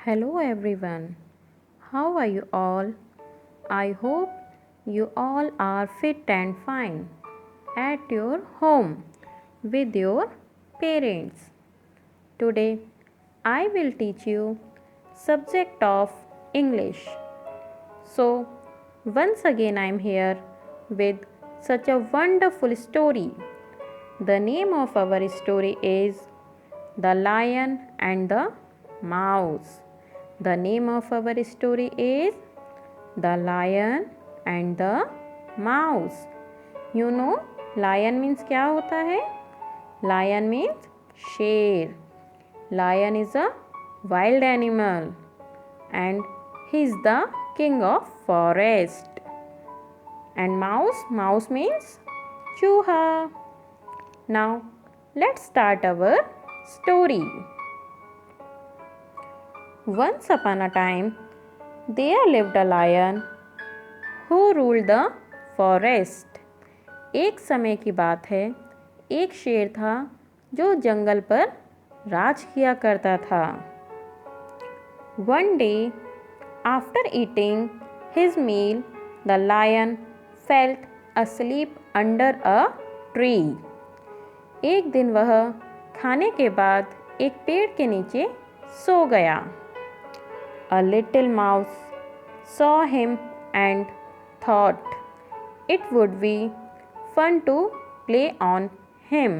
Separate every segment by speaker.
Speaker 1: Hello everyone. How are you all? I hope you all are fit and fine at your home with your parents. Today I will teach you subject of English. So once again I am here with such a wonderful story. The name of our story is The Lion and the Mouse. The name of our story is The Lion and the Mouse. You know, lion means क्या होता है? Lion means शेर. Lion is a wild animal and he is the king of forest. And mouse means चूहा. Now let's start our story. Once upon a time, there lived a lion who ruled the forest. एक समय की बात है, एक शेर था जो जंगल पर राज किया करता था. One day, after eating his meal, the lion fell asleep under a tree. एक दिन वह खाने के बाद एक पेड़ के नीचे सो गया. A little mouse saw him and thought it would be fun to play on him.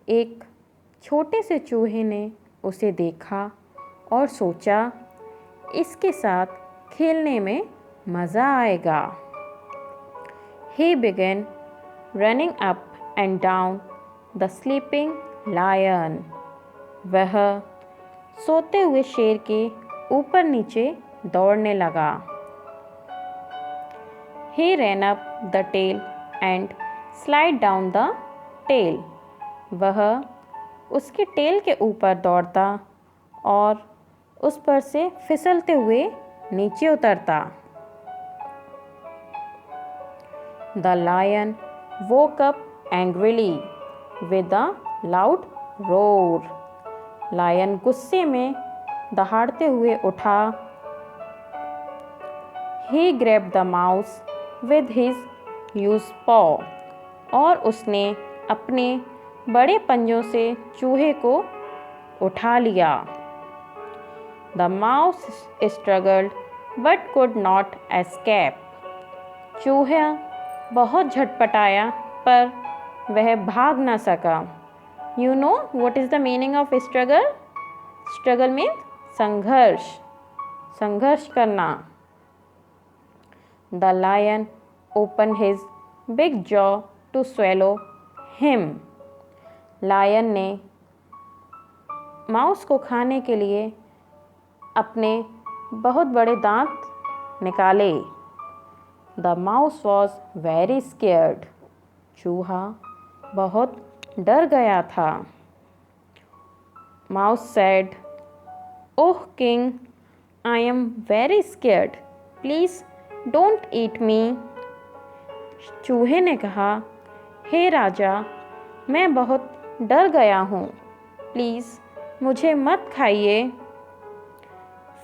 Speaker 1: एक छोटे से चूहे ने उसे देखा और सोचा इसके साथ खेलने में मज़ा आएगा. He began running up and down the sleeping lion. वह सोते हुए शेर के ऊपर नीचे दौड़ने लगा. He ran up the tail and slid down the tail. वह उसके टेल के ऊपर दौड़ता और उस पर से फिसलते हुए नीचे उतरता. The lion woke up angrily with a loud roar. Lion गुस्से में दहाड़ते हुए उठा. He grabbed the mouse with his huge paw. और उसने अपने बड़े पंजों से चूहे को उठा लिया. The mouse struggled but could not escape. चूहा बहुत झटपटाया पर वह भाग न सका. You know what is the meaning of struggle? Struggle means संघर्ष, संघर्ष करना. The lion opened his big jaw to swallow him. Lion ने माउस को खाने के लिए अपने बहुत बड़े दांत निकाले. The mouse was very scared. चूहा बहुत डर गया था. Mouse said, "Oh king, I am very scared. Please don't eat me." चूहे ने कहा, हे राजा, मैं बहुत डर गया हूँ, प्लीज़ मुझे मत खाइए.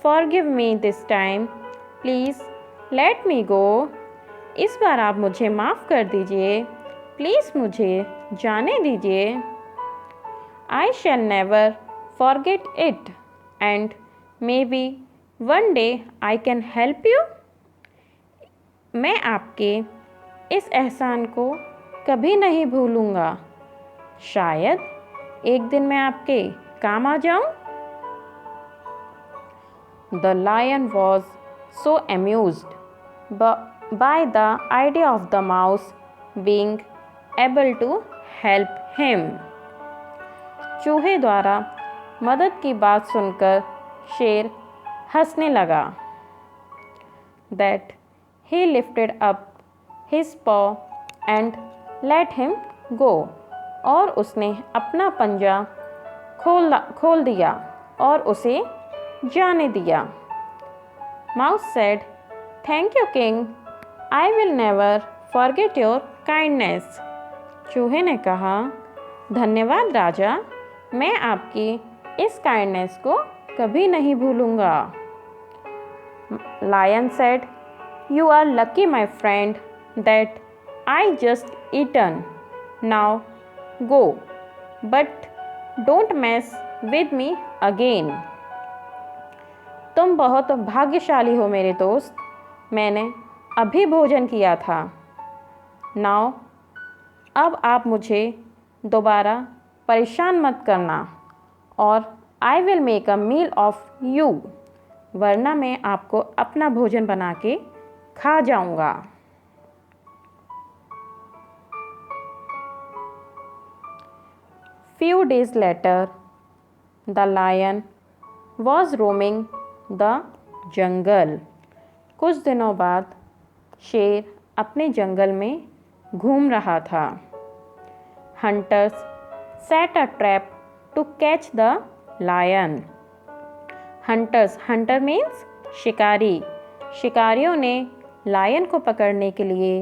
Speaker 1: Forgive me this time. Please let me go. इस बार आप मुझे माफ़ कर दीजिए, प्लीज़ मुझे जाने दीजिए. I shall never forget it and maybe one day I can help you. मैं आपके इस एहसान को कभी नहीं भूलूंगा. शायद एक दिन मैं आपके काम आ जाऊं. The lion was so amused by the idea of the mouse being able to help him. चूहे द्वारा मदद की बात सुनकर शेर हंसने लगा. That he lifted up his paw and let him go. और उसने अपना पंजा खोल दिया और उसे जाने दिया. Mouse said, "Thank you, king. I will never forget your kindness." चूहे ने कहा, धन्यवाद राजा, मैं आपकी इस काइंडनेस को कभी नहीं भूलूंगा। Lion said, "You are lucky, my friend, that I just eaten. Now go, but don't mess with me again." तुम बहुत भाग्यशाली हो मेरे दोस्त, मैंने अभी भोजन किया था। नाउ अब आप मुझे दोबारा परेशान मत करना, और I will make a meal of you, वरना मैं आपको अपना भोजन बना के खा जाऊंगा। Few days later, the lion was roaming the jungle. कुछ दिनों बाद शेर अपने जंगल में घूम रहा था। Hunters set a trap to catch the lion. Hunters, hunter means शिकारी। शिकारियों ने लायन को पकड़ने के लिए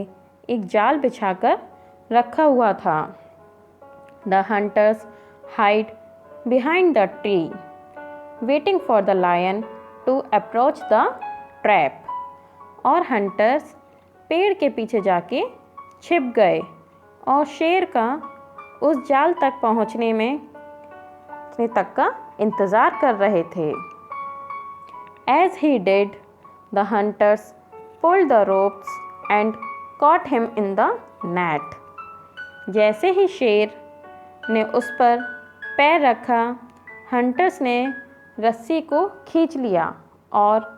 Speaker 1: एक जाल बिछाकर रखा हुआ था। The hunters hide behind the tree, waiting for the lion to approach the trap. और हंटर्स पेड़ के पीछे जाके छिप गए और शेर का उस जाल तक पहुंचने तक का इंतज़ार कर रहे थे। As he did, the hunters pulled the ropes and caught him in the net. जैसे ही शेर ने उस पर पैर रखा, हंटर्स ने रस्सी को खींच लिया और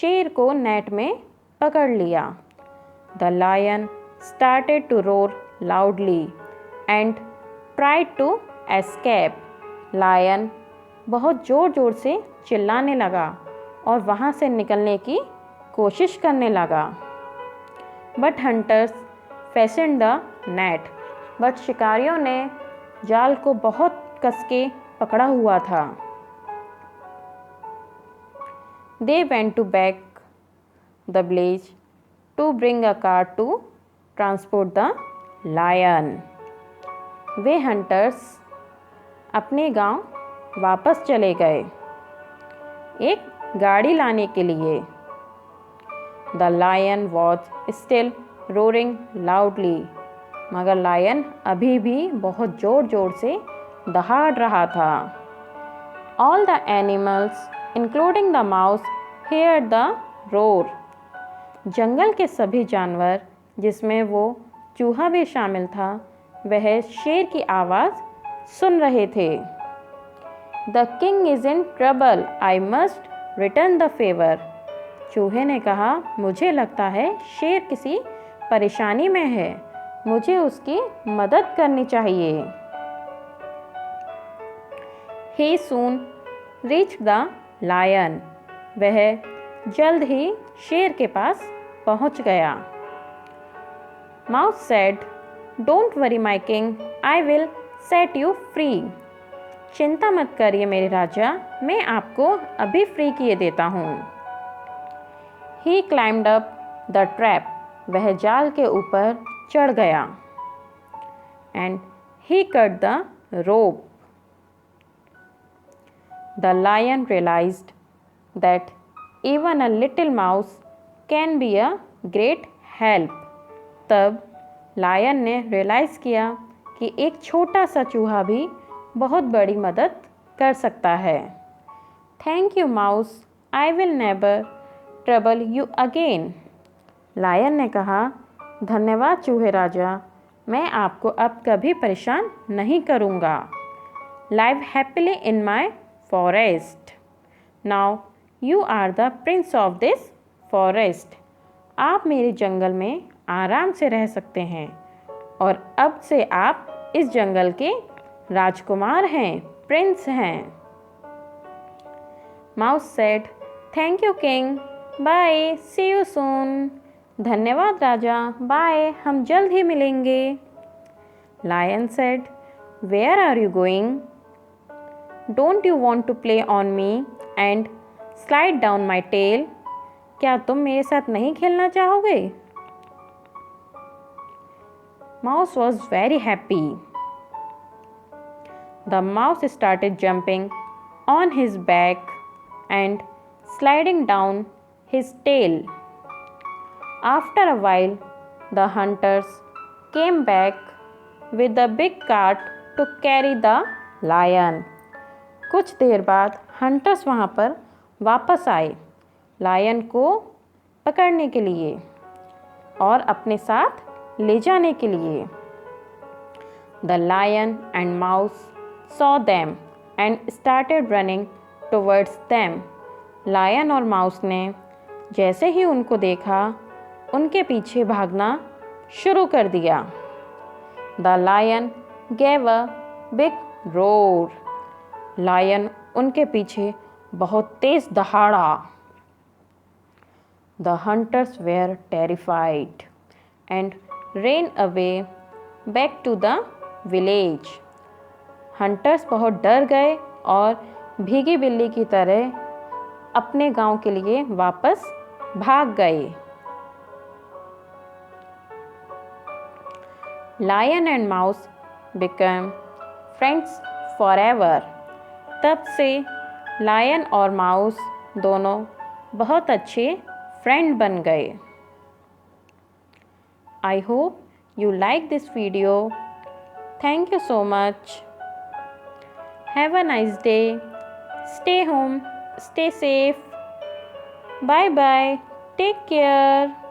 Speaker 1: शेर को नेट में पकड़ लिया। The lion started to roar loudly and tried to escape. Lion बहुत ज़ोर ज़ोर से चिल्लाने लगा और वहाँ से निकलने की कोशिश करने लगा। But hunters fastened the net. But शिकारियों ने जाल को बहुत कस के पकड़ा हुआ था। They went to back the village to bring a car to transport the lion. Way hunters अपने गांव वापस चले गए एक गाड़ी लाने के लिए। The lion was still roaring loudly. मगर लायन अभी भी बहुत ज़ोर ज़ोर से दहाड़ रहा था। All the animals, including the mouse, heard the roar. जंगल के सभी जानवर, जिसमें वो चूहा भी शामिल था, वह शेर की आवाज़ सुन रहे थे। The king is in trouble. I must return the favor. चूहे ने कहा, मुझे लगता है शेर किसी परेशानी में है, मुझे उसकी मदद करनी चाहिए। He soon reached the lion. वह जल्द ही शेर के पास पहुंच गया। Mouse said, "Don't worry, my king. I will set you free." चिंता मत करिए मेरे राजा, मैं आपको अभी फ्री किए देता हूँ। He climbed up the trap. वह जाल के ऊपर चढ़ गया। And he cut the rope. The lion realized that even a little mouse can be a great help. तब लायन ने रियलाइज़ किया कि एक छोटा सा चूहा भी बहुत बड़ी मदद कर सकता है। Thank you mouse, I will never trouble you again. Lion ने कहा, धन्यवाद चूहे राजा, मैं आपको अब कभी परेशान नहीं करूँगा। Live happily in my forest. Now you are the prince of this forest. आप मेरे जंगल में आराम से रह सकते हैं और अब से आप इस जंगल के राजकुमार हैं, प्रिंस हैं। Mouse said, thank you king, bye, see you soon. धन्यवाद राजा, बाय, हम जल्द ही मिलेंगे। Lion said, where are you going? Don't you want to play on me and slide down my tail? क्या तुम मेरे साथ नहीं खेलना चाहोगे? Mouse was very happy. The mouse started jumping on his back and sliding down his tail. After a while, the hunters came back with a big cart to carry the lion. कुछ देर बाद hunters वहाँ पर वापस आए lion को पकड़ने के लिए और अपने साथ ले जाने के लिए. The lion and mouse saw them and started running towards them. Lion और माउस ने जैसे ही उनको देखा उनके पीछे भागना शुरू कर दिया. The lion gave a big roar. Lion उनके पीछे बहुत तेज दहाड़ा. The hunters were terrified and ran away back to the village. Hunters बहुत डर गए और भीगी बिल्ली की तरह अपने गांव के लिए वापस भाग गए. Lion and mouse became friends forever. तब से लायन और माउस दोनों बहुत अच्छे फ्रेंड बन गए. I hope you like this video. Thank you so much. Have a nice day. Stay home. Stay safe. Bye bye. Take care.